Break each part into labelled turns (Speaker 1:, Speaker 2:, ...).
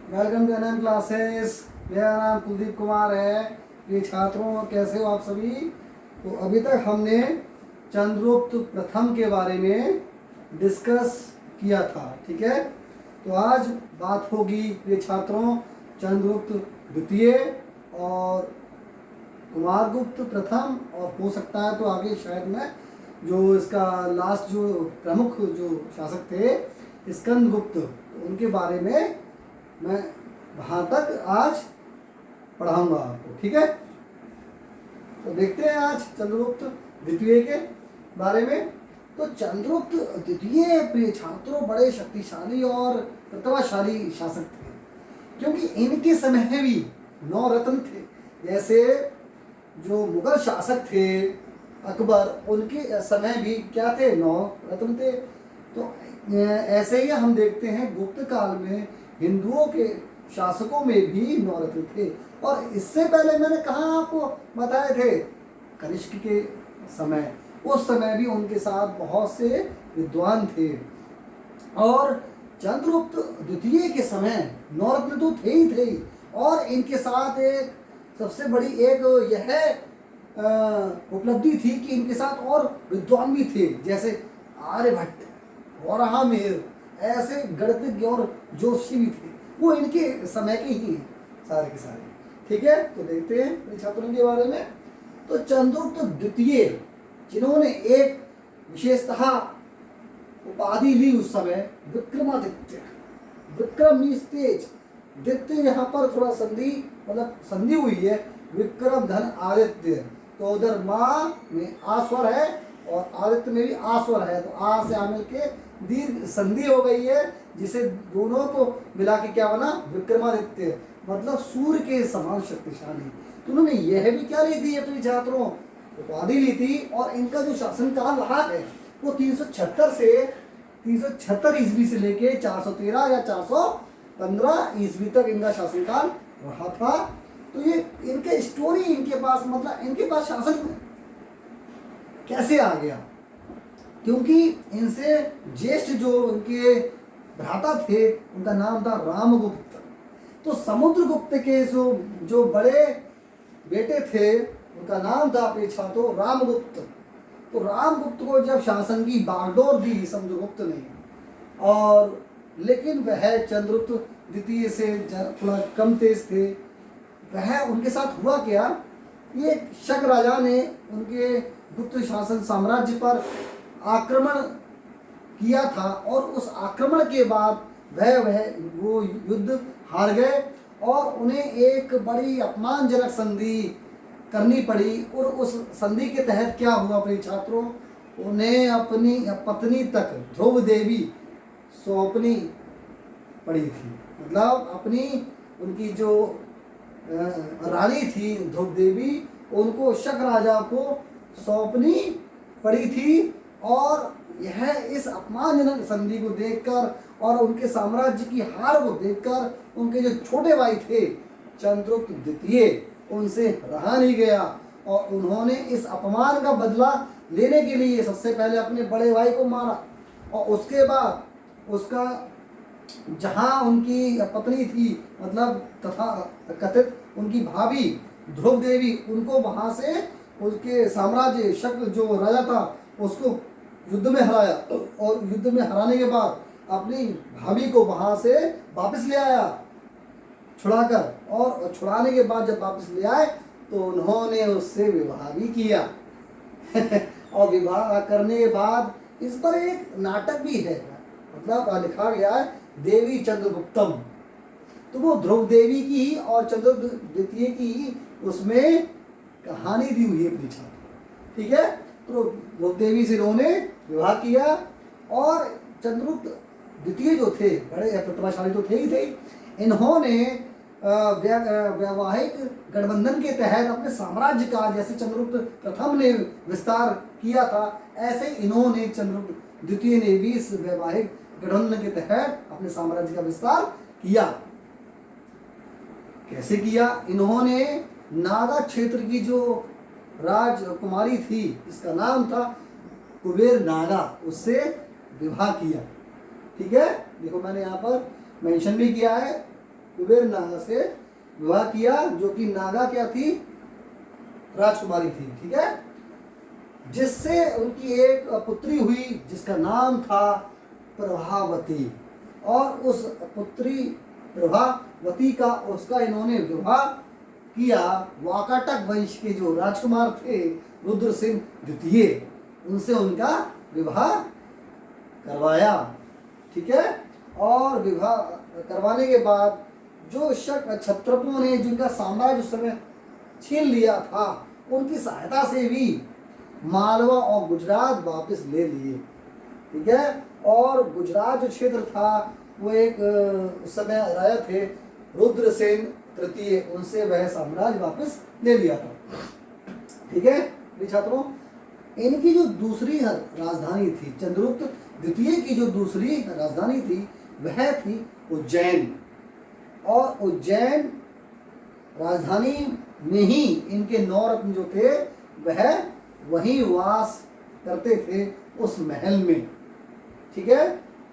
Speaker 1: Welcome to NM classes. मेरा नाम कुलदीप कुमार है। ये छात्रों, कैसे हो आप सभी? तो अभी तक हमने चंद्रगुप्त प्रथम के बारे में डिस्कस किया था, ठीक है। तो आज बात होगी ये छात्रों चंद्रगुप्त द्वितीय और कुमारगुप्त प्रथम, और हो सकता है तो आगे शायद मैं जो इसका लास्ट जो प्रमुख जो शासक थे स्कंदगुप्त, तो उनके बारे में मैं वहाँ तक आज पढ़ाऊंगा आपको, ठीक है। तो देखते हैं आज चंद्रगुप्त द्वितीय के बारे में। तो चंद्रगुप्त द्वितीय प्रिय छात्रों बड़े शक्तिशाली और प्रतिभाशाली शासक थे, क्योंकि इनके समय में भी 9 रत्न थे। जैसे जो मुगल शासक थे अकबर, उनके समय भी क्या थे? 9 रत्न थे। तो ऐसे ही हम देखते हैं गुप्त काल में हिंदुओं के शासकों में भी 9 रत्न थे। और इससे पहले मैंने कहा आपको बताए थे कनिष्क के समय, उस समय भी उनके साथ बहुत से विद्वान थे। और चंद्रगुप्त द्वितीय के समय 9 रत्न तो थे ही थे, और इनके साथ एक सबसे बड़ी एक यह उपलब्धि थी कि इनके साथ और विद्वान भी थे, जैसे आर्यभट्ट, वराहमिहिर, ऐसे गणितज्ञ और ज्योतिषी भी थे। वो इनके समय के ही हैं सारे के सारे, ठीक है। तो देखते हैं छात्रों के बारे में। तो चंद्रगुप्त द्वितीय, जिन्होंने एक विशेषतः उपाधि ली उस समय विक्रमादित्य, विक्रम मीन्स तेज, द्वितीय यहाँ पर थोड़ा संधि मतलब संधि हुई है, विक्रम धन आदित्य। तो उधर माँ में आस्वर है और आदित्य में भी आस्वर है, तो आ से आ मिल के दीर्घ संधि हो गई है, जिसे दोनों को मिला के क्या बना? विक्रमादित्य, मतलब सूर्य के समान शक्तिशाली। तो उन्होंने यह भी क्या ली थी अपने छात्रों? उपाधि ली थी। और इनका जो शासनकाल रहा है वो 376 ईस्वी से लेके 413 या 415 ईस्वी तक इनका शासनकाल रहा था। तो ये इनके स्टोरी इनके पास, मतलब इनके पास शासन कैसे आ गया? क्योंकि इनसे ज्येष्ठ जो उनके भ्राता थे उनका नाम था रामगुप्त। तो समुद्रगुप्त के जो बड़े बेटे थे उनका नाम था अपने छात्रों रामगुप्त। तो रामगुप्त को जब शासन की बागडोर दी समुद्रगुप्त ने, और लेकिन वह चंद्रगुप्त द्वितीय से थोड़ा कम तेज थे। वह उनके साथ हुआ क्या? ये शक राजा ने उनके गुप्त शासन साम्राज्य पर आक्रमण किया था, और उस आक्रमण के बाद वो युद्ध हार गए, और उन्हें एक बड़ी अपमानजनक संधि करनी पड़ी। और उस संधि के तहत क्या हुआ अपने छात्रों? उन्हें अपनी पत्नी तक ध्रुव देवी सौंपनी पड़ी थी। मतलब अपनी उनकी जो रानी थी ध्रुव देवी, उनको शक राजा को सौंपनी पड़ी थी। और यह इस अपमानजनक संधि को देखकर और उनके साम्राज्य की हार को देखकर उनके जो छोटे भाई थे चंद्रगुप्त द्वितीय, उनसे रहा नहीं गया, और उन्होंने इस अपमान का बदला लेने के लिए सबसे पहले अपने बड़े भाई को मारा, और उसके बाद उसका जहाँ उनकी पत्नी थी, मतलब तथा कथित उनकी भाभी ध्रुव देवी, उनको वहाँ से उसके साम्राज्य शक जो राजा था उसको युद्ध में हराया, और युद्ध में हराने के बाद अपनी भाभी को वहाँ से वापस ले आया छुड़ाकर। और छुड़ाने के बाद जब वापस ले आए तो उन्होंने उससे विवाह भी किया और विवाह करने के बाद इस पर एक नाटक भी है, मतलब लिखा गया है देवी चंद्रगुप्तम। तो वो ध्रुव देवी की और चंद्रगुप्त द्वितीय की उसमें कहानी दी हुई है पीछा, ठीक है। तो ध्रुव देवी से इन्होंने विवाह किया, और चंद्रगुप्त द्वितीय जो थे बड़े प्रतिभाशाली तो थे ही थे। इन्होंने वैवाहिक गठबंधन के तहत अपने साम्राज्य का, जैसे चंद्रगुप्त प्रथम ने विस्तार किया था, ऐसे इन्होंने चंद्रगुप्त द्वितीय ने भी इस वैवाहिक गठबंधन के तहत अपने साम्राज्य का विस्तार किया। कैसे किया? इन्होंने नागा क्षेत्र की जो राजकुमारी थी, इसका नाम था कुबेर नागा, उससे विवाह किया, ठीक है। देखो मैंने यहाँ पर मेंशन भी किया है कुबेर नागा से विवाह किया, जो कि नागा क्या थी, राजकुमारी थी, ठीक है, जिससे उनकी एक पुत्री हुई जिसका नाम था प्रभावती। और उस पुत्री प्रभावती का उसका इन्होंने विवाह किया वाकाटक वंश के जो राजकुमार थे रुद्र सिंह द्वितीय, उनसे उनका विवाह करवाया, ठीक है। और विवाह करवाने के बाद जो शक क्षत्रपों ने जिनका साम्राज्य उस समय छीन लिया था, उनकी सहायता से भी मालवा और गुजरात वापस ले लिए, ठीक है। और गुजरात जो क्षेत्र था वो एक उस समय राजा थे रुद्रसेन तृतीय, उनसे वह साम्राज्य वापस ले लिया था, ठीक है छात्रों। इनकी जो दूसरी राजधानी थी, चंद्रगुप्त द्वितीय की जो दूसरी राजधानी थी वह थी उज्जैन। और उज्जैन राजधानी में ही इनके 9 रत्न जो थे वह वहीं वास करते थे उस महल में, ठीक है।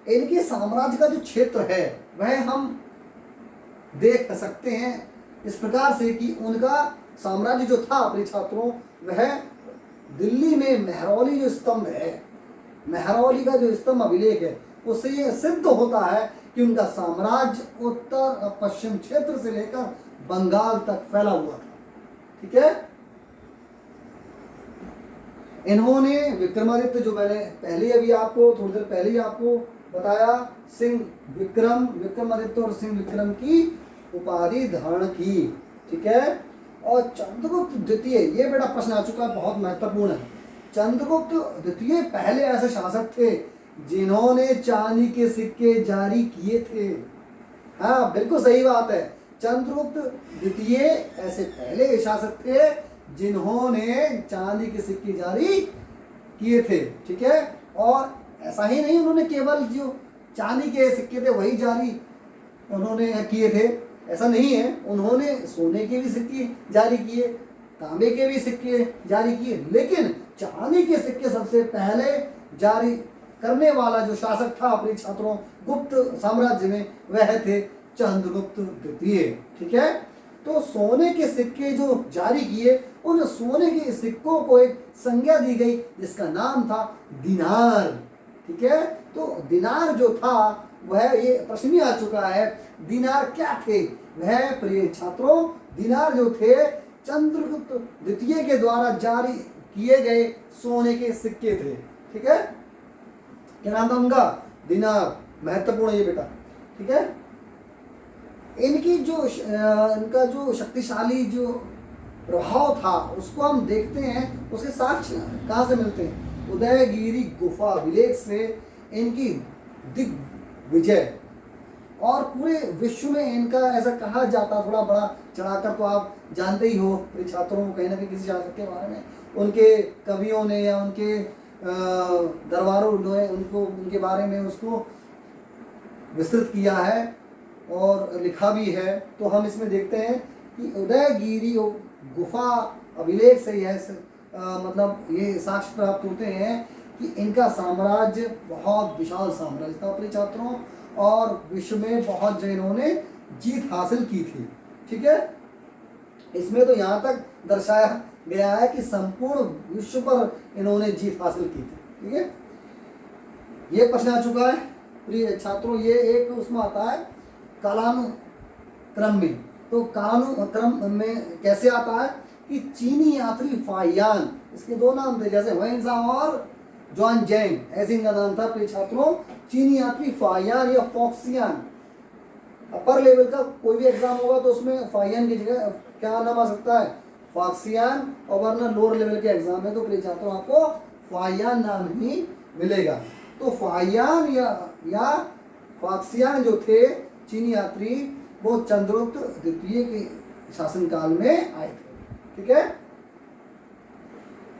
Speaker 1: इनके साम्राज्य का जो क्षेत्र है वह हम देख सकते हैं इस प्रकार से कि उनका साम्राज्य जो था अपने छात्रों, वह दिल्ली में मेहरौली जो स्तंभ है, मेहरौली का जो स्तंभ अभिलेख है, उससे ये सिद्ध होता है कि उनका साम्राज्य उत्तर पश्चिम क्षेत्र से लेकर बंगाल तक फैला हुआ था, ठीक है। इन्होंने विक्रमादित्य, जो मैंने पहले अभी आपको थोड़ी देर पहले ही आपको बताया, सिंह विक्रमादित्य और सिंह विक्रम की उपाधि धारण की, ठीक है। और चंद्रगुप्त द्वितीय, ये बेटा प्रश्न आ चुका है, बहुत महत्वपूर्ण है। चंद्रगुप्त द्वितीय पहले ऐसे शासक थे जिन्होंने चांदी के सिक्के जारी किए थे। हाँ बिल्कुल सही बात है, चंद्रगुप्त द्वितीय ऐसे पहले शासक थे जिन्होंने चांदी के सिक्के जारी किए थे, ठीक है। और ऐसा ही नहीं उन्होंने केवल जो चांदी के सिक्के थे वही जारी उन्होंने किए थे, ऐसा नहीं है, उन्होंने सोने के भी सिक्के जारी किए, तांबे के भी सिक्के जारी किए, लेकिन चांदी के सिक्के सबसे पहले जारी करने वाला जो शासक था अपने छात्रों गुप्त साम्राज्य में, वह थे चंद्रगुप्त द्वितीय, ठीक है। तो सोने के सिक्के जो जारी किए, उन सोने के सिक्कों को एक संज्ञा दी गई जिसका नाम था दिनार, ठीक है। तो दिनार जो था वह, ये प्रश्न भी आ चुका है, दिनार क्या थे वह प्रिय छात्रों, दिनार जो थे चंद्रगुप्त द्वितीय के द्वारा जारी किए गए सोने के सिक्के थे, ठीक है। क्या नाम था उनका, दिनार, महत्वपूर्ण है ये बेटा, ठीक है। इनकी जो इनका जो शक्तिशाली जो प्रभाव था उसको हम देखते हैं, उसके साक्ष्य कहाँ से मिलते हैं, उदयगिरी गुफा अभिलेख से इनकी दिग्विजय, और पूरे विश्व में इनका ऐसा कहा जाता, थोड़ा बड़ा चढ़ाकर तो आप जानते ही हो छात्रों, कहीं ना कहीं किसी शासक के बारे में उनके कवियों ने या उनके दरबारों ने उनको उनके बारे में उसको विस्तृत किया है और लिखा भी है। तो हम इसमें देखते हैं कि उदयगिरी गुफा अभिलेख से यह मतलब ये साक्ष्य प्राप्त होते हैं कि इनका साम्राज्य बहुत विशाल साम्राज्य था अपने छात्रों, और विश्व में बहुत जो इन्होंने जीत हासिल की थी, ठीक है। इसमें तो यहाँ तक दर्शाया गया है कि संपूर्ण विश्व पर इन्होंने जीत हासिल की थी, ठीक है। ये प्रश्न आ चुका है प्रिय छात्रों, ये एक उसमें आता है कालानुक्रम में। तो कालानुक्रम में कैसे आता है कि चीनी यात्री फाहियान, इसके 2 नाम थे, जैसे वेंसांग और जॉन जेंग, ऐसे इनका नाम था प्रिय छात्रों, चीनी यात्री फाहियान या फॉक्सियान। अपर लेवल का कोई भी एग्जाम होगा तो उसमें फाहियान की जगह क्या नाम आ सकता है, फॉक्सियान, और वरना लोअर लेवल के एग्जाम में तो प्रिय छात्रों आपको फाहियान नाम ही मिलेगा। तो फाहियान या फॉक्सियान जो थे चीनी यात्री, वो चंद्रगुप्त द्वितीय के शासनकाल में आए थे, ठीक है।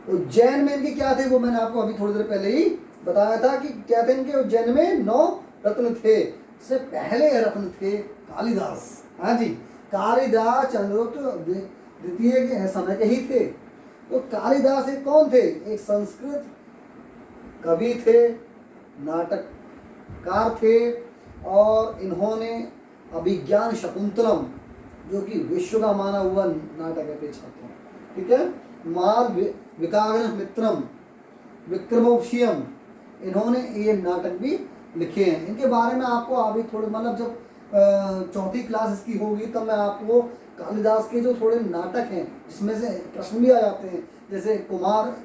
Speaker 1: उज्जैन में इनके क्या थे वो मैंने आपको अभी थोड़ी देर पहले ही बताया था कि क्या थे इनके उज्जैन में 9 रत्न थे। इससे पहले रत्न थे कालिदास, हाँ जी, कालिदास चंद्रगुप्त द्वितीय के समय के ही थे। तो कालिदास एक कौन थे, एक संस्कृत कवि थे, नाटककार थे, और इन्होंने अभिज्ञान शकुंतलम, जो कि विश्व का माना हुआ नाटक है प्रिय छात्रों। ठीक है, माल विकाग्न मित्रम, विक्रमोपशियम, इन्होंने ये नाटक भी लिखे हैं। इनके बारे में आपको अभी थोड़े मतलब जब चौथी क्लास इसकी होगी तब मैं आपको कालिदास के जो थोड़े नाटक हैं जिसमें से प्रश्न भी आ जाते हैं, जैसे कुमार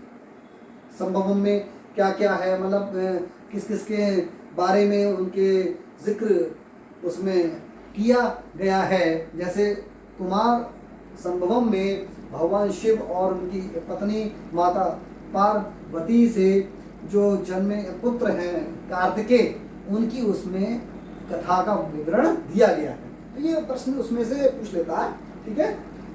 Speaker 1: संभवम में क्या क्या है, मतलब किस किस के बारे में उनके जिक्र उसमें किया गया है। जैसे कुमार संभवम में भगवान शिव और उनकी पत्नी माता पार्वती से जो जन्मे पुत्र हैं कार्तिकेय, उनकी उसमें कथा का विवरण दिया गया है। तो ये प्रश्न उसमें से पूछ लेता है। ठीक है,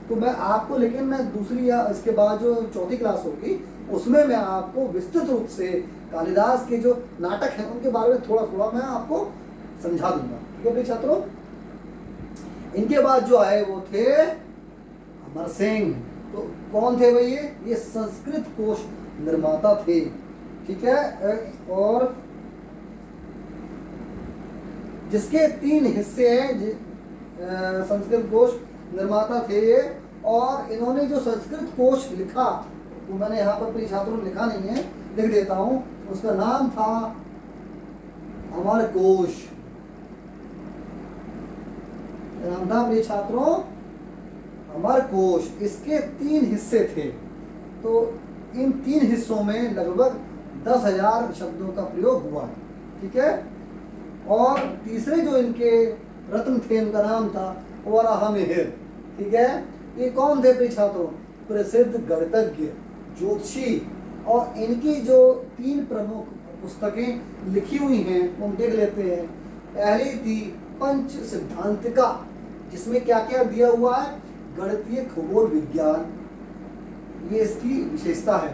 Speaker 1: तो मैं आपको, लेकिन मैं दूसरी या इसके बाद जो चौथी क्लास होगी उसमें मैं आपको विस्तृत रूप से कालिदास के जो नाटक हैं उनके बारे में थोड़ा थोड़ा मैं आपको समझा दूंगा। ठीक है मेरे छात्रों, इनके बाद जो आए वो थे अमर सिंह। तो कौन थे भाई? ये संस्कृत कोश निर्माता थे। ठीक है, और जिसके 3 हिस्से हैं, संस्कृत कोश निर्माता थे ये। और इन्होंने जो संस्कृत कोश लिखा वो मैंने यहाँ पर प्रिय छात्रों लिखा नहीं है, लिख देता हूँ। उसका नाम था अमर कोश, नाम था प्रिय छात्रों अमर कोश। इसके 3 हिस्से थे। तो इन 3 हिस्सों में लगभग 10,000 शब्दों का प्रयोग हुआ। ठीक है, और तीसरे जो इनके रत्न थे उनका नाम था वराहमिहिर। ठीक है, ये कौन थे प्रिय छात्रों? प्रसिद्ध गणितज्ञ, ज्योतिषी। और इनकी जो 3 प्रमुख पुस्तकें लिखी हुई हैं वो हम देख लेते हैं। पहली थी पंच सिद्धांतिका, जिसमें क्या क्या दिया हुआ है? गणितीय खगोल विज्ञान, ये इसकी विशेषता है।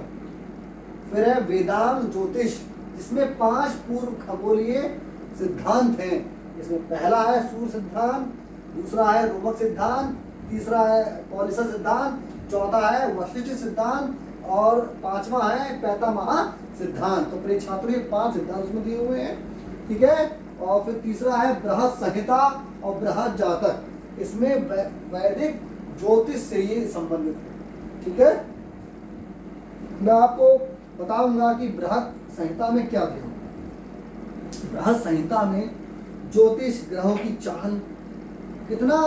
Speaker 1: फिर है वेदांत ज्योतिष, जिसमें 5 पूर्व खगोलीय सिद्धांत हैं। इसमें पहला है सूर्य सिद्धांत, दूसरा है रोमक सिद्धांत, तीसरा है पॉलिसा सिद्धांत, चौथा है वशिष्ठ सिद्धांत और 5वां है पैतामह सिद्धांत। तो प्रिय छात्रों ये 5 सिद्धांत उसमें दिए हुए हैं। ठीक है, और फिर तीसरा है बृहद संहिता और बृहद जातक, इसमें वैदिक ज्योतिष से ये संबंधित है। ठीक है, मैं आपको बताऊंगा कि बृहद संहिता में क्या दिया। बृहद संहिता में ज्योतिष, ग्रहों की चाल, कितना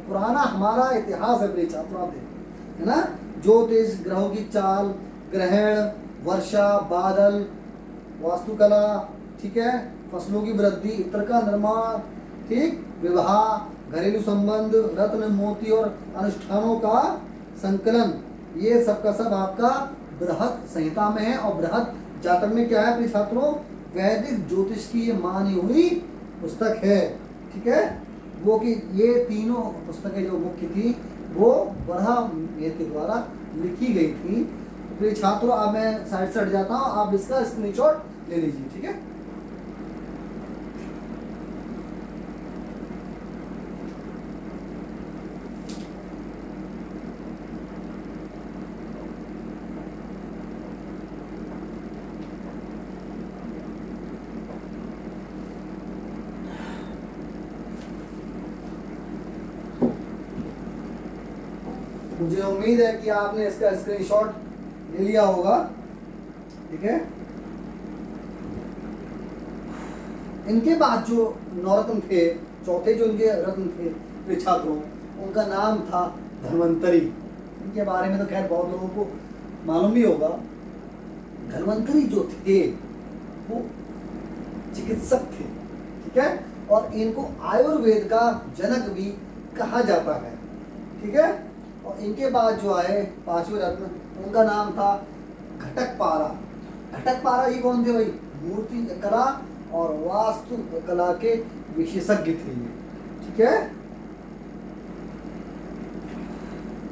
Speaker 1: पुराना हमारा इतिहास है प्रिय छात्रों, आप देखें, है ना। ज्योतिष, ग्रहों की चाल, ग्रहण, वर्षा, बादल, वास्तुकला, ठीक है, फसलों की वृद्धि, इत्र का निर्माण, ठीक, विवाह, घरेलू संबंध, रत्न मोती और अनुष्ठानों का संकलन, ये सब का सब आपका बृहद संहिता में है। और बृहद जातक में क्या है प्रिय छात्रों? वैदिक ज्योतिष की ये मानी हुई पुस्तक है। ठीक है, वो कि ये तीनों पुस्तकें जो मुख्य थी वो वराहमिहिर के द्वारा लिखी गई थी। तो प्रिय छात्रों अब मैं साइड से हट जाता हूँ, आप इसका स्क्रीनशॉट ले लीजिए। ठीक है, मुझे उम्मीद है कि आपने इसका स्क्रीनशॉट ले लिया होगा। ठीक है, इनके बाद जो 9 रत्न थे, चौथे जो इनके रत्न थे छात्रों, उनका नाम था धन्वंतरी। इनके बारे में तो खैर बहुत लोगों को मालूम भी होगा। धन्वंतरी जो थे वो चिकित्सक थे। ठीक है, और इनको आयुर्वेद का जनक भी कहा जाता है। ठीक है, और इनके बाद जो आए 5वें रत्न, उनका नाम था घटकपारा। घटकपारा ये कौन थे भाई? मूर्ति कला और वास्तु कला के विशेषज्ञ थे। ठीक है,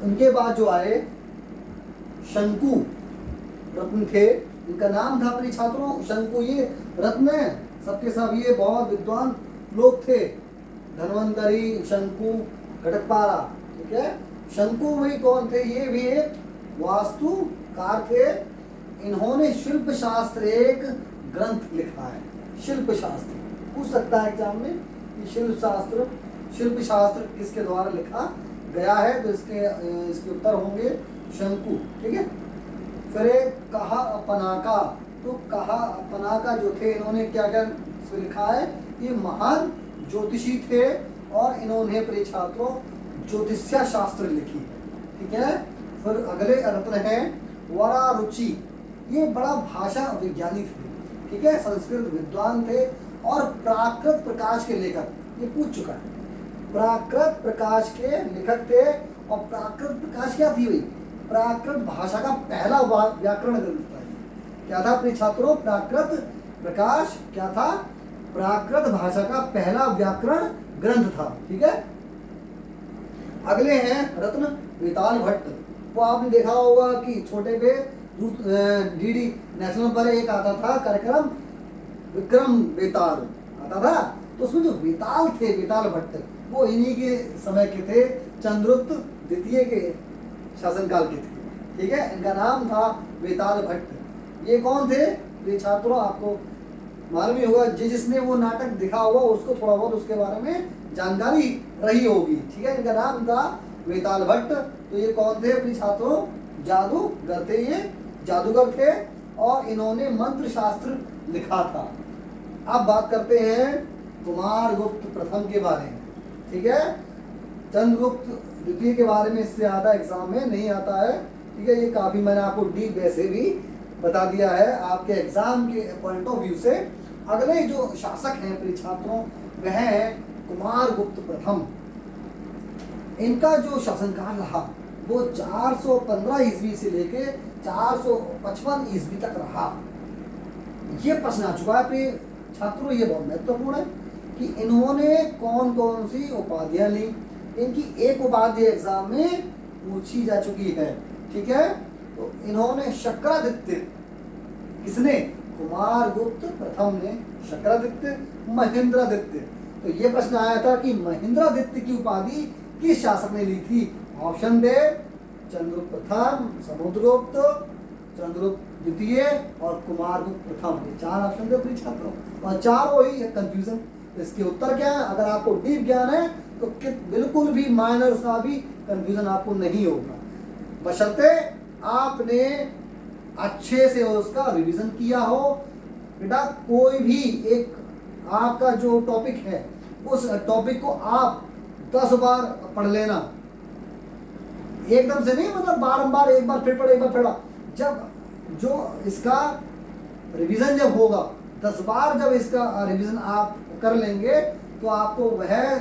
Speaker 1: उनके बाद जो आए शंकु रत्न थे, इनका नाम था प्रिय छात्रों शंकु। ये रत्न है, सबके सब ये बहुत विद्वान लोग थे। धन्वंतरी, शंकु, घटकपारा। ठीक है, शंकु भी कौन थे? ये भी एक वास्तुकार थे। इन्होंने शिल्प शास्त्र एक ग्रंथ लिखा है। शिल्प शास्त्र पूछ सकता है एग्जाम में कि शिल्प शास्त्र शिल्प शास्त्र किसके द्वारा लिखा गया है? तो इसके उत्तर होंगे शंकु। ठीक है। फिर एक कहा पनाका, तो कहा पनाका जो थे इन्होंने क्या क्या इसमें लिखा है? ये महान ज्योतिषी थे और इन्होंने प्रिय छात्रों ज्योतिष्य शास्त्र लिखी। ठीक है। फिर अगले रत्न है वरा रुचि, ये बड़ा भाषा विज्ञानी थे। ठीक है। संस्कृत विद्वान थे और प्राकृत प्रकाश के लेखक, ये पूछ चुका है, प्राकृत प्रकाश के लेखक थे। और प्राकृत प्रकाश क्या थी भाई? प्राकृत भाषा का पहला व्याकरण ग्रंथ था। क्या था प्रिय छात्रों? प्राकृत प्रकाश क्या था? प्राकृत भाषा का पहला व्याकरण ग्रंथ था। ठीक है। अगले हैं रत्न वेताल भट्ट। वो आपने देखा होगा कि छोटे पे डीडी नेशनल पर एक आता था कार्यक्रम विक्रम वेताल आता था, तो उसमें जो वेताल थे, वेताल भट्ट, वो इन्हीं के समय के थे, चंद्रगुप्त द्वितीय के शासनकाल के थे। ठीक है। इनका नाम था वेताल भट्ट। ये कौन थे? ये छात्रों आपको मालूम ही होगा, जिसने वो नाटक देखा होगा उसको थोड़ा बहुत उसके बारे में जानकारी रही होगी। ठीक है। इनका नाम था वेताल भट्ट। तो ये कौन थे प्रिय छात्रों? जादूगर थे, ये जादूगर थे और इन्होंने मंत्र शास्त्र लिखा था। अब बात करते हैं कुमारगुप्त प्रथम के बारे में। ठीक है। चंद्रगुप्त द्वितीय के बारे में इससे ज़्यादा एग्जाम में नहीं आता है। ठीक है। ये काफ़ी मैंने आपको डीप वैसे भी बता दिया है आपके एग्जाम के पॉइंट ऑफ व्यू से। अगले जो शासक हैं प्रिय छात्रों वह है कुमारगुप्त प्रथम। इनका जो शासनकाल रहा वो 415 ईस्वी से लेके 455 ईस्वी तक रहा। ये प्रश्न आ चुका है प्रिय छात्रों, ये बहुत महत्वपूर्ण है कि इन्होंने कौन कौन सी उपाधियां ली। इनकी एक उपाधि एग्जाम में पूछी जा चुकी है। ठीक है। तो इन्होंने शक्रादित्य, किसने? कुमारगुप्त प्रथम ने शक्रादित्य, महेंद्रादित्य। तो ये प्रश्न आया था कि महेंद्रादित्य की उपाधि किस शासक ने ली थी? ऑप्शन दे, चंद्रगुप्त प्रथम, समुद्रगुप्त, चंद्रगुप्त द्वितीय और कुमारगुप्त प्रथम। ये चार ऑप्शन थे प्रिय छात्रों और चारों ही कंफ्यूजन। इसके उत्तर क्या है? अगर आपको डीप ज्ञान है तो बिल्कुल भी माइनर सा भी कंफ्यूजन आपको नहीं होगा, बशर्ते आपने अच्छे से उसका रिवीजन किया हो। बेटा कोई भी एक आपका जो टॉपिक है उस टॉपिक को आप 10 बार पढ़ लेना, एकदम से नहीं, मतलब बारंबार, एक बार फिर पढ़ा, एक बार पढ़ा। जब जो इसका रिवीजन जब होगा 10 बार, जब इसका रिवीजन आप कर लेंगे तो आपको वह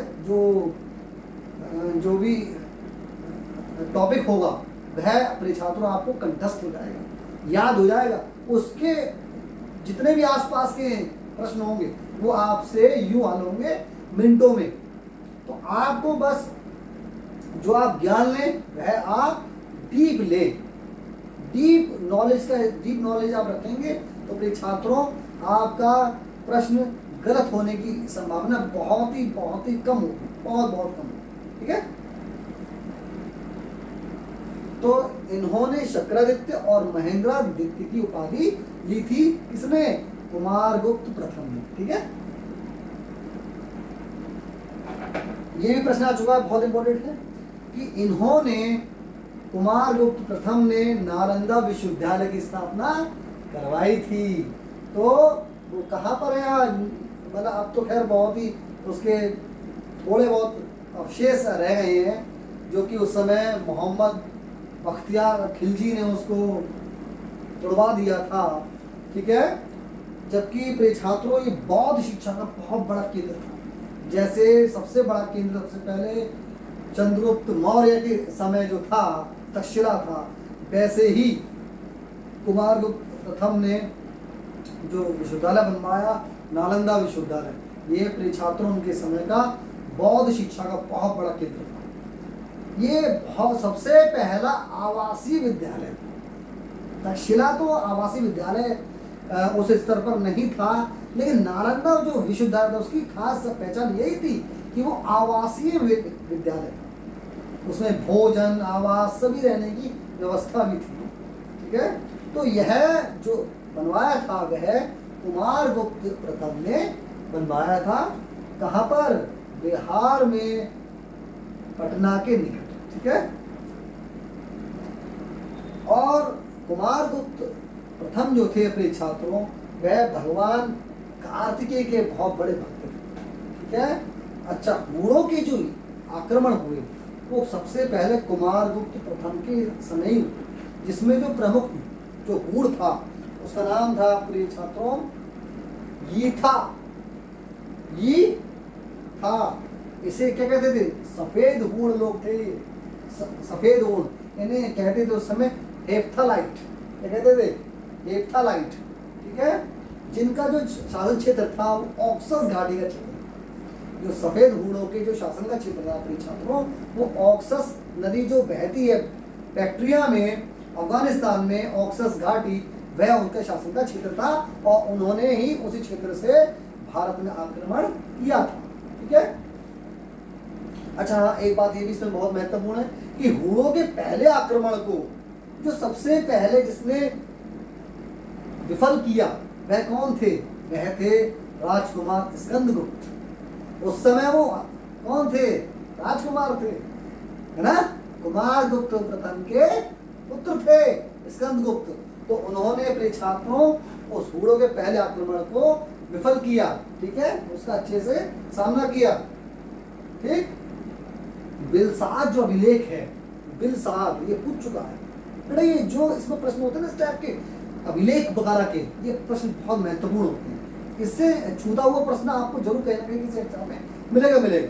Speaker 1: जो भी टॉपिक होगा वह प्रिय छात्रों आपको कंठस्थ हो जाएगा, याद हो जाएगा। उसके जितने भी आसपास के प्रश्न होंगे वो आपसे यूं हल होंगे मिनटों में। तो आपको बस जो आप ज्ञान लें वह आप डीप लें, डीप नॉलेज आप रखेंगे तो प्रिय छात्रों आपका प्रश्न गलत होने की संभावना बहुत ही कम होगी, बहुत कम होगी। ठीक है। तो इन्होंने शक्रादित्य और महेंद्रादित्य की उपाधि ली थी, किसने? कुमारगुप्त प्रथम ने। ठीक है। ये भी प्रश्न आ चुका है, बहुत इंपॉर्टेंट है कि इन्होंने कुमारगुप्त प्रथम ने नालंदा विश्वविद्यालय की स्थापना करवाई थी। तो वो कहाँ पर है आज? मतलब अब तो खैर बहुत ही उसके थोड़े बहुत अवशेष रह गए हैं, जो कि उस समय मोहम्मद बख्तियार खिलजी ने उसको तोड़वा दिया था। ठीक है। जबकि प्रिय छात्रों ये बौद्ध शिक्षा का बहुत बड़ा केंद्र था। जैसे सबसे बड़ा केंद्र सबसे पहले चंद्रगुप्त मौर्य के समय जो था तक्षशिला था, वैसे ही कुमारगुप्त प्रथम ने जो विश्वविद्यालय बनवाया नालंदा विश्वविद्यालय, ये प्रिय छात्रों उनके समय का बौद्ध शिक्षा का बहुत बड़ा केंद्र था। ये बहुत सबसे पहला आवासीय विद्यालय था। तक्षशिला तो आवासीय विद्यालय उस स्तर पर नहीं था, लेकिन नालंदा जो विश्वविद्यालय था उसकी खास पहचान यही थी कि वो आवासीय विद्यालय था, उसमें भोजन, आवास, सभी रहने की व्यवस्था भी थी। ठीक है। तो यह जो बनवाया था वह कुमारगुप्त प्रथम ने बनवाया था। कहाँ पर? बिहार में पटना के निकट। ठीक है। और कुमारगुप्त प्रथम जो थे अपने छात्रों, वह भगवान कार्तिकेय के बहुत बड़े भक्त थे। ठीक है। अच्छा, हूणों के जो आक्रमण हुए वो सबसे पहले कुमारगुप्त प्रथम के समय हुए, जिसमें जो प्रमुख जो हूण था उसका नाम था प्रिय छात्रों यीथा। ये था, इसे क्या कहते थे? सफेद हूण लोग थे। सफेद हूण, इन्हें कहते थे उस समय हेप्थालाइट। क्या कहते थे? हेप्थालाइट। ठीक है। जिनका जो शासन क्षेत्र था वो ऑक्सस घाटी का क्षेत्र, जो सफेद हूणों के जो शासन का क्षेत्र था अपने छात्रों, वो ऑक्सस नदी जो बहती है बैक्ट्रिया में, अफगानिस्तान में ऑक्सस घाटी, वह उनका शासन का क्षेत्र था और उन्होंने ही उसी क्षेत्र से भारत में आक्रमण किया था। ठीक है। अच्छा, एक बात ये भी इसमें बहुत महत्वपूर्ण है कि हूणों के पहले आक्रमण को जो सबसे पहले जिसने विफल किया वह कौन थे? वह थे राजकुमार स्कंदगुप्त। उस समय वो कौन थे? राजकुमार थे, है ना? कुमारगुप्त प्रथम के पुत्र थे स्कंदगुप्त। तो उन्होंने अपने छात्रों उस हूणों के पहले आक्रमण को विफल किया। ठीक है, उसका अच्छे से सामना किया। ठीक। बिलसाद जो अभिलेख है, बिलसाद ये पूछ चुका है बेटा, ये जो इसमें प्रश्न होते हैं ना इस टाइप के अभिलेख वगैरह के, ये प्रश्न बहुत महत्वपूर्ण होते हैं। इससे छूता हुआ प्रश्न आपको जरूर कहीं ना कहीं किसी एग्जाम में मिलेगा।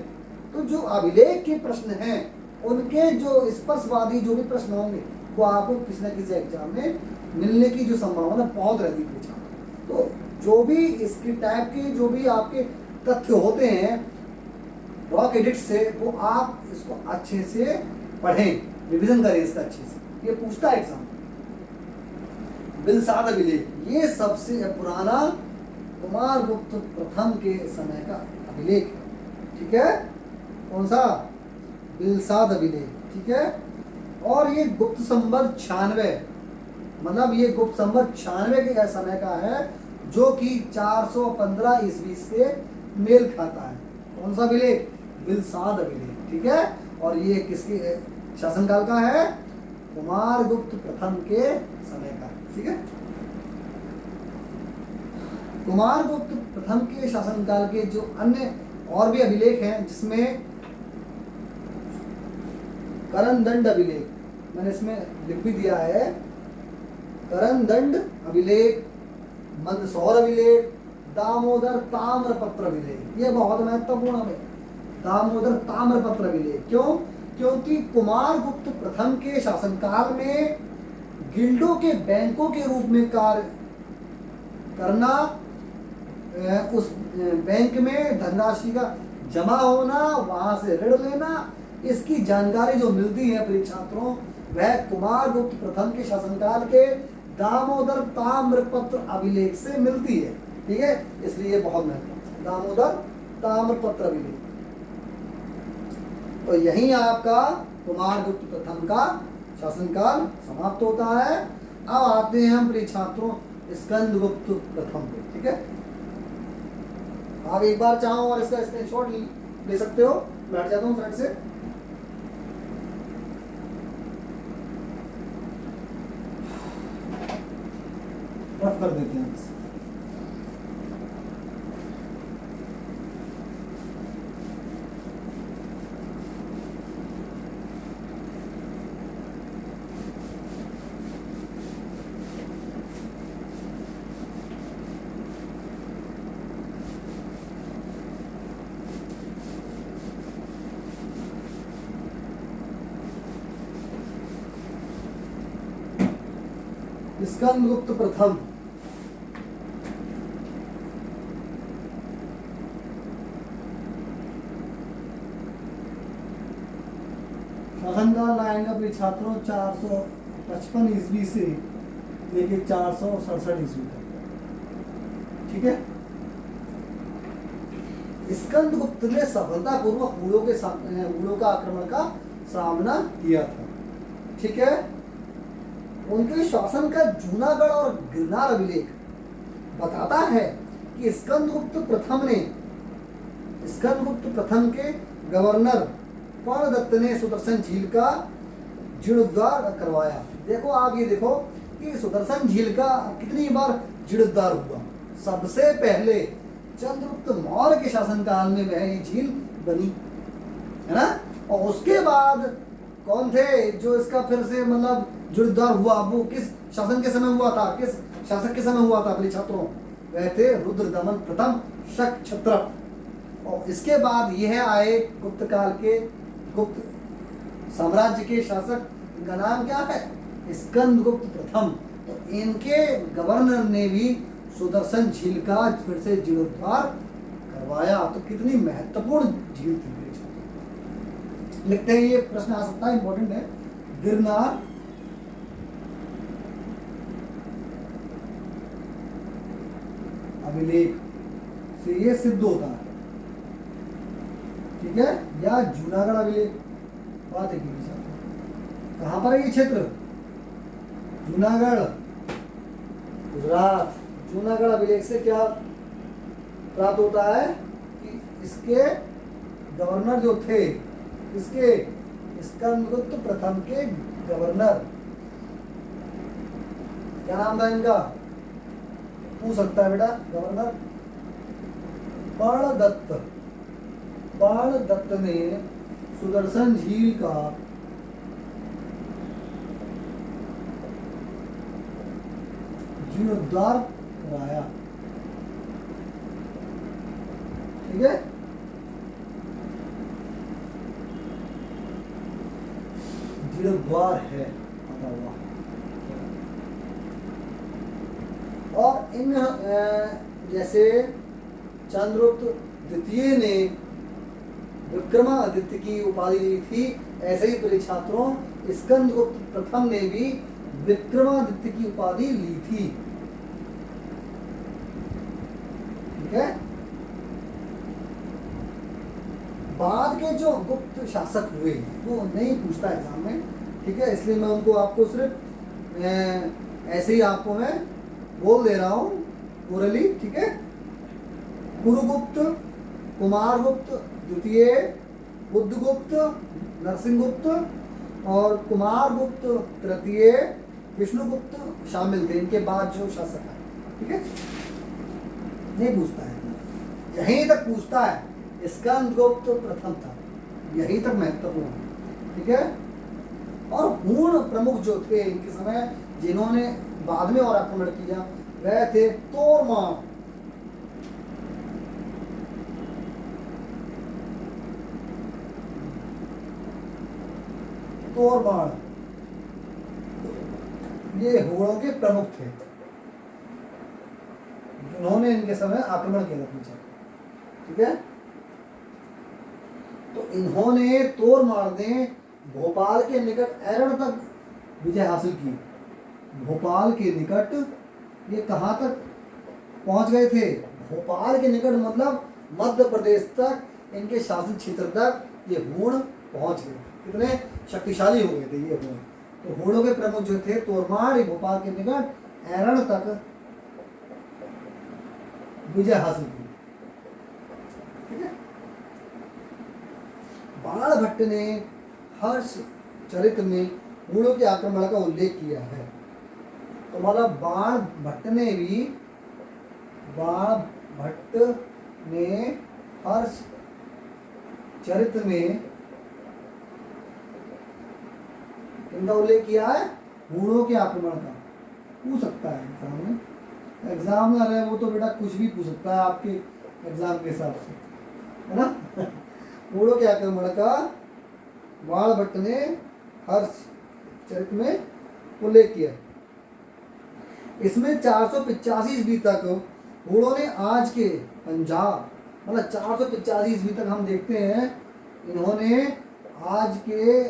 Speaker 1: तो जो अभिलेख के प्रश्न हैं उनके जो स्पर्शवादी जो भी प्रश्न होंगे वो आपको किसी न किसी एग्जाम में मिलने की जो संभावना बहुत रहती है। तो जो भी इसके टाइप के जो भी आपके तथ्य होते हैं रॉक एडिट से, वो आप इसको अच्छे से पढ़ें, रिवीजन करें इसका अच्छे से। ये पूछता है एग्जाम। बिलसाद अभिलेख, ये सबसे पुराना कुमारगुप्त प्रथम के समय का अभिलेख है। ठीक है। कौन सा? बिलसाद अभिलेख। ठीक है। और ये गुप्त संवत 96, मतलब ये गुप्त संवत 96 के समय का है, जो कि 415 ईस्वी से मेल खाता है। कौन सा अभिलेख? बिलसाद अभिलेख। ठीक है। और ये किसके शासनकाल का है? कुमारगुप्त प्रथम के समय का। ठीक है। कुमारगुप्त प्रथम के शासनकाल के जो अन्य और भी अभिलेख हैं, जिसमें करनदंड अभिलेख, मैंने इसमें लिख भी दिया है, करनदंड अभिलेख, मंदसौर अभिलेख, दामोदर ताम्रपत्र अभिलेख, ये बहुत महत्वपूर्ण है। दामोदर ताम्रपत्र अभिलेख क्यों? क्योंकि कुमारगुप्त प्रथम के शासनकाल में गिल्डों के बैंकों के रूप में कार्य करना, उस बैंक में धनराशि का जमा होना, वहां से ऋण लेना, इसकी जानकारी जो मिलती है प्रिय छात्रों, वह कुमारगुप्त प्रथम के शासनकाल के दामोदर ताम्रपत्र अभिलेख से मिलती है। ठीक है, इसलिए बहुत महत्वपूर्ण है दामोदर ताम्रपत्र अभिलेख। तो यही आपका कुमारगुप्त प्रथम का शासनकाल समाप्त होता है। अब आते हैं हम प्रिय छात्रों स्कंदगुप्त प्रथम पे। ठीक है, आप एक बार चाहो और इसका स्क्रीनशॉट ले सकते हो। बैठ जाता हूँ फ्रेंड से। रफ कर देते हैं। स्कंदगुप्त प्रथम शासनकाल आएगा प्रिय छात्रों 455 ईस्वी से लेके 467 ईस्वी तक। ठीक है, स्कंदगुप्त ने सफलतापूर्वक हूणों का आक्रमण का सामना किया था। ठीक है, उनके शासन का जूनागढ़ और गिरनार अभिलेख बताता है कि स्कंदगुप्त प्रथम ने स्कंदगुप्त प्रथम के गवर्नर पर्णदत्त ने सुदर्शन झील का जीर्णोद्धार करवाया। देखो आप ये देखो कि सुदर्शन झील का कितनी बार जीर्णोद्धार हुआ। सबसे पहले चंद्रगुप्त मौर्य के शासनकाल में वह ये झील बनी, है ना। और उसके बाद कौन थे जो इसका फिर से मतलब जीर्णोद्धार हुआ, वो किस शासन के समय हुआ था, किस शासक के समय हुआ था अपने छात्रों? वह थे रुद्रदमन प्रथम शक क्षत्रप। और इसके बाद यह आए गुप्त काल के गुप्त साम्राज्य के शासक, इनका नाम क्या है? स्कंदगुप्त प्रथम। तो इनके गवर्नर ने भी सुदर्शन झील का फिर से जीर्णोद्धार करवाया। तो कितनी महत्वपूर्ण झील थी। लिखते हैं, ये प्रश्न आ सकता है, इंपॉर्टेंट है। गिरनार अभिलेख से ये सिद्ध होता है, ठीक है, या जूनागढ़ अभिलेख। बात है कहां पर है ये क्षेत्र? जूनागढ़, गुजरात। जूनागढ़ अभिलेख से क्या प्राप्त होता है कि इसके गवर्नर जो थे, इसके स्कंदगुप्त प्रथम के गवर्नर, क्या नाम था इनका? पूछ सकता है बेटा गवर्नर। पर्णदत्त। पर्णदत्त ने सुदर्शन झील का जीर्णोद्धार कराया, ठीक है। जीर्णोद्धार है पता हुआ। और इन जैसे चंद्रगुप्त द्वितीय ने विक्रमादित्य की उपाधि ली थी, ऐसे ही प्रिय छात्रों स्कंदगुप्त प्रथम ने भी विक्रमादित्य की उपाधि ली थी, ठीक है। बाद के जो गुप्त शासक हुए वो नहीं पूछता एग्जाम में, ठीक है, इसलिए मैं उनको आपको सिर्फ ऐसे ही आपको मैं बोल दे रहा हूँ ओरली, ठीक है। कुरुगुप्त, कुमारगुप्त द्वितीय, बुद्धगुप्त, नरसिंहगुप्त और कुमारगुप्त तृतीय, विष्णुगुप्त शामिल थे इनके बाद जो शासक है, ठीक है। नहीं पूछता है, यहीं तक पूछता है स्कंदगुप्त प्रथम था, यहीं तक महत्वपूर्ण, ठीक है। और पूर्ण प्रमुख जो थे इनके समय, जिन्होंने बाद में और आक्रमण किया, वह थे तोरमाण। तोरमाण ये होड़ों के प्रमुख थे, जिन्होंने इनके समय आक्रमण किया था, ठीक है। तो इन्होंने तोरमाण ने भोपाल के निकट एरण तक विजय हासिल की। भोपाल के निकट ये कहाँ तक पहुंच गए थे? भोपाल के निकट मतलब मध्य प्रदेश तक, इनके शासन क्षेत्र तक ये हूण पहुंच गए। कितने शक्तिशाली हो गए थे ये हूण। तो हूणों के प्रमुख जो थे तोरमाण, ये भोपाल के निकट एरण तक विजय हासिल की, ठीक है। बाणभट्ट ने हर्ष चरित्र में हूणों के आक्रमण का उल्लेख किया है। तो मतलब बाणभट्ट ने हर्ष चरित्र में इनका उल्लेख किया है, हूणों के आक्रमण का। पूछ सकता है एग्जाम में, एग्जामिनर है वो तो बेटा कुछ भी पूछ सकता है आपके एग्जाम के हिसाब से, है ना। हूणों के आक्रमण का बाणभट्ट ने हर्ष चरित्र में उल्लेख किया। इसमें 485 ईस्वी तक हूणों ने आज के पंजाब, मतलब 485 ईस्वी तक हम देखते हैं इन्होंने आज के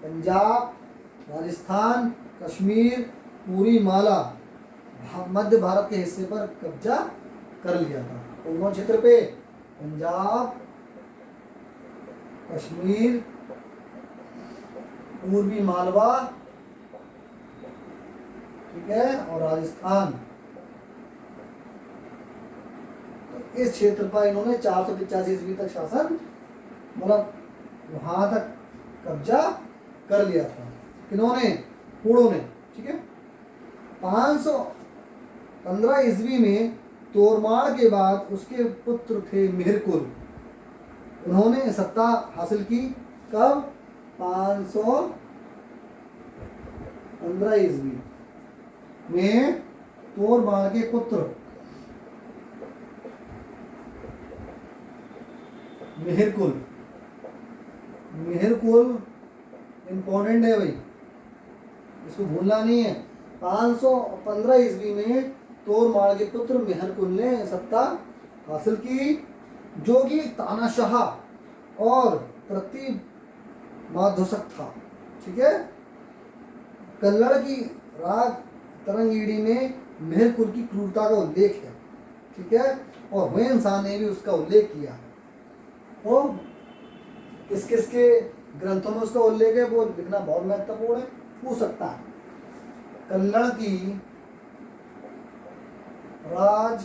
Speaker 1: पंजाब, राजस्थान, कश्मीर, पूरी माला, मध्य भारत के हिस्से पर कब्जा कर लिया था। कौन क्षेत्र पे? पंजाब, कश्मीर, पूर्वी मालवा, ठीक है, और राजस्थान। तो इस क्षेत्र पर इन्होंने 485 ईस्वी तक शासन, मतलब वहां तक कब्जा कर लिया था। किन्होंने? हूणों ने। ठीक है। 515 ईस्वी में तोरमाड़ के बाद उसके पुत्र थे मिहिरकुल, उन्होंने सत्ता हासिल की। कब? 515 ईस्वी में तोरमाड़ के पुत्र मिहिरकुल, मिहिरकुल इंपॉर्टेंट है भाई, इसको भूलना नहीं है। 515 ईस्वी में तोरमाड़ के पुत्र मिहिरकुल ने सत्ता हासिल की, जो कि तानाशाह और प्रतिमाधुषक था। ठीक है। कल्लड़ की राग तरंगिणी में मिहिरकुल की क्रूरता का उल्लेख है। ठीक है। और हुमायूं शाह ने भी उसका उल्लेख किया। तो किस किस के ग्रंथों में उसका उल्लेख है वो लिखना बहुत महत्वपूर्ण है, पूछ सकता है। कल्लड़ की राज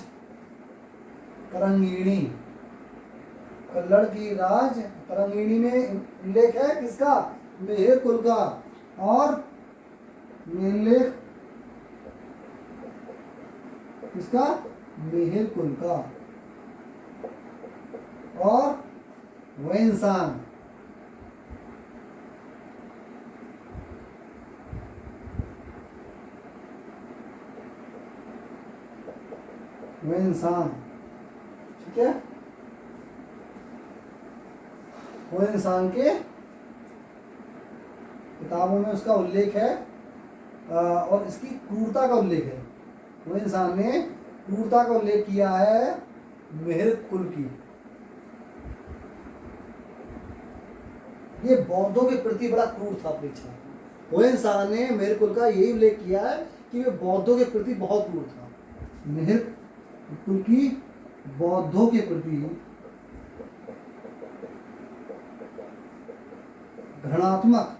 Speaker 1: तरंगिणी, कल्लड़ की राज तरंगिणी में उल्लेख है किसका? मिहिरकुल का। और उल्लेख किसका? मिहिरकुल का। और हुमायूं शाह, हुमायूं शाह। ठीक है। हुमायूं शाह के किताबों में उसका उल्लेख है और इसकी क्रूरता का उल्लेख है। हुमायूं शाह ने क्रूरता का उल्लेख किया है मिहिरकुल की। ये बौद्धों के प्रति बड़ा क्रूर था परीक्षा। हुमायूं शाह ने मिहिरकुल का यही उल्लेख किया है कि वे बौद्धों के प्रति बहुत क्रूर था। मिहिरकुल की बौद्धों के प्रति घृणात्मक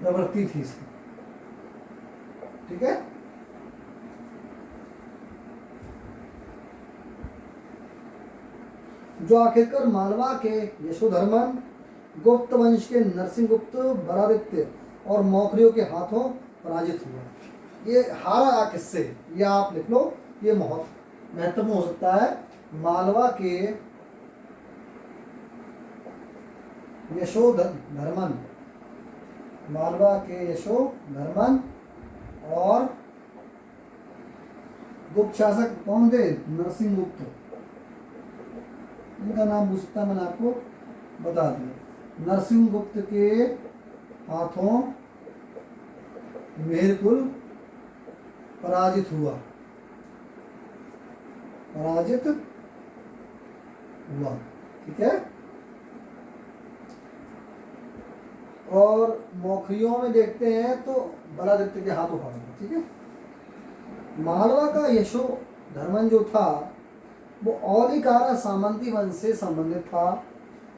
Speaker 1: प्रवृत्ति थी इसकी। ठीक है। जो आखिरकार मालवा के यशोधर्मन, गुप्त वंश के नरसिंहगुप्त बरादित्य और मौखरियों के हाथों पराजित हुआ। ये हारा किससे? ये आप लिख लो, ये बहुत महत्वपूर्ण हो सकता है। मालवा के यशोधर्मन, मालवा के यशोधर्मन और गुप्त शासक कौन थे? नरसिंहगुप्त। इनका नाम पूछ सकता, मैंने आपको बता दिया। नरसिंहगुप्त के हाथों मिहिरकुल पराजित हुआ, पराजित हुआ। ठीक है। और मौखरियों में देखते हैं तो बरादित्य के हाथों पड़ा। ठीक है। मालवा का यशोधर्मन जो था वो औलिकारा सामंती वंश से संबंधित था।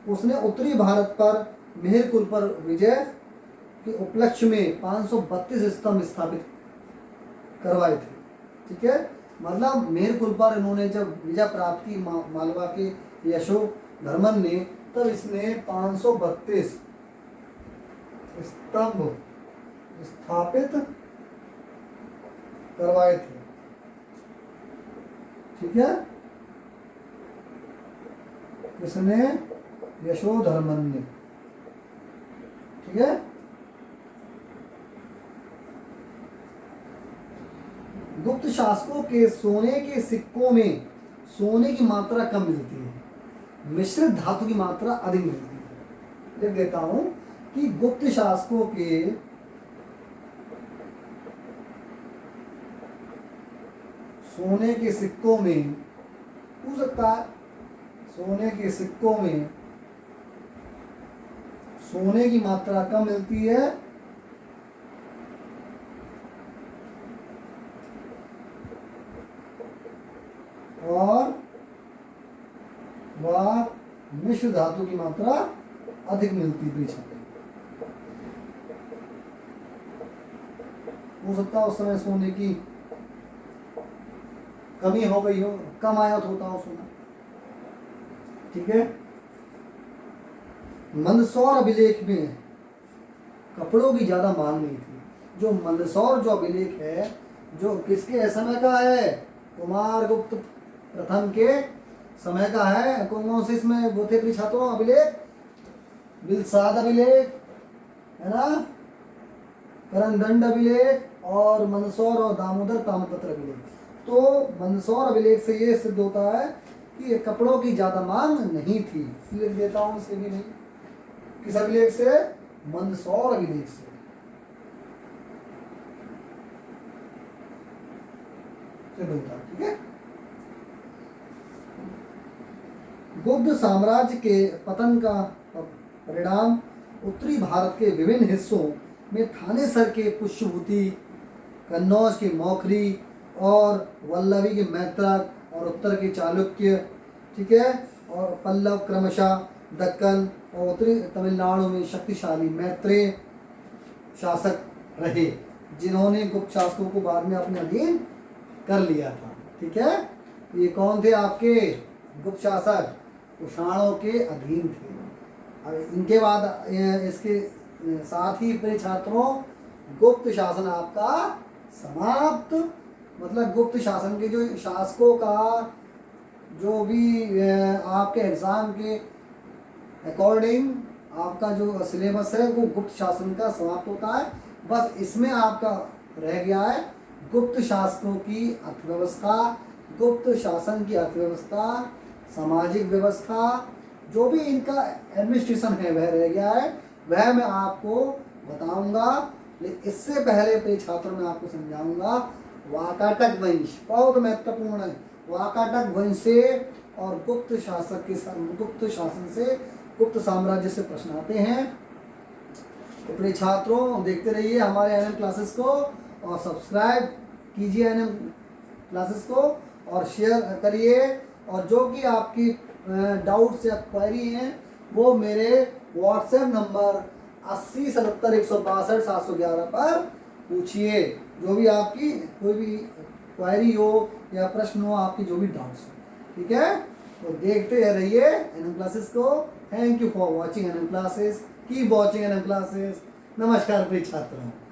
Speaker 1: उसने उत्तरी भारत पर मिहिरकुल पर विजय के उपलक्ष्य में 532 स्तंभ स्थापित करवाए थे। ठीक है। मतलब मिहिरकुल पर इन्होंने जब विजय प्राप्त की मालवा के यशोधर्मन ने, तब इसने 532 स्तंभ स्थापित करवाए थे। ठीक है। किसने? यशोधर्मन ने। ठीक है। गुप्त शासकों के सोने के सिक्कों में सोने की मात्रा कम मिलती है, मिश्रित धातु की मात्रा अधिक मिलती है। लिख देता हूं कि गुप्त शासकों के सोने के सिक्कों में, हो सकता है सोने के सिक्कों में सोने की मात्रा कम मिलती है और वह मिश्र धातु की मात्रा अधिक मिलती पीछे। हो सकता है उस समय सोने की कमी हो गई हो, कम आया तो होता हो सोना। ठीक है। मंदसौर अभिलेख में कपड़ों की ज्यादा मांग नहीं थी। जो मंदसौर जो अभिलेख है, जो किसके समय का है, कुमारगुप्त प्रथम के समय का है। कौन से इसमें वो थे छात्रों अभिलेख, बिलसाद अभिलेख है ना, करंदंड अभिलेख और मंदसौर और दामोदर ताम्रपत्र अभिलेख। तो मंदसौर अभिलेख से ये सिद्ध होता है कि ये कपड़ों की ज्यादा मांग नहीं थी। लिख देता हूं इसे भी नहीं। किस अभिलेख से? मंदसौर अभिलेख से। सिद्ध होता है। ठीक है। गुप्त साम्राज्य के पतन का परिणाम उत्तरी भारत के विभिन्न हिस्सों में थानेसर के पुष्यभूति, कन्नौज के मौखरी और वल्लभी के मैत्रक और उत्तर के चालुक्य, ठीक है, और पल्लव क्रमशः दक्कन और उत्तरी तमिलनाडु में शक्तिशाली मैत्रेय शासक रहे, जिन्होंने गुप्त शासकों को बाद में अपने अधीन कर लिया था। ठीक है। ये कौन थे आपके गुप्त शासक? कुषाणों के अधीन थे। अब इनके बाद इसके साथ ही प्रिय छात्रों गुप्त शासन आपका समाप्त। मतलब गुप्त शासन के जो शासकों का जो भी आपके एग्जाम के अकॉर्डिंग आपका जो सिलेबस है वो गुप्त शासन का समाप्त होता है। बस इसमें आपका रह गया है गुप्त शासकों की अर्थव्यवस्था, गुप्त शासन की अर्थव्यवस्था, सामाजिक व्यवस्था, जो भी इनका एडमिनिस्ट्रेशन है वह रह गया है, वह मैं आपको बताऊंगा। लेकिन इससे पहले प्रिय छात्रों में आपको समझाऊंगा वाकाटक वंश, बहुत महत्वपूर्ण है। वाकाटक वंश से और गुप्त शासक के गुप्त शासन से, गुप्त साम्राज्य से प्रश्न आते हैं। तो प्रिय छात्रों देखते रहिए हमारे एनएम क्लासेस को और सब्सक्राइब कीजिए एनएम क्लासेस को और शेयर करिए। और जो कि आपकी डाउट्स या क्वेरी हैं वो मेरे व्हाट्सएप नंबर 8077162711 पर पूछिए। जो भी आपकी कोई भी क्वेरी हो या प्रश्न हो, आपकी जो भी डाउट्स हो। ठीक है। तो देखते रहिए एनएम क्लासेस को। Thank you for watching NM classes. Keep watching NM classes. नमस्कार प्रिय छात्रों।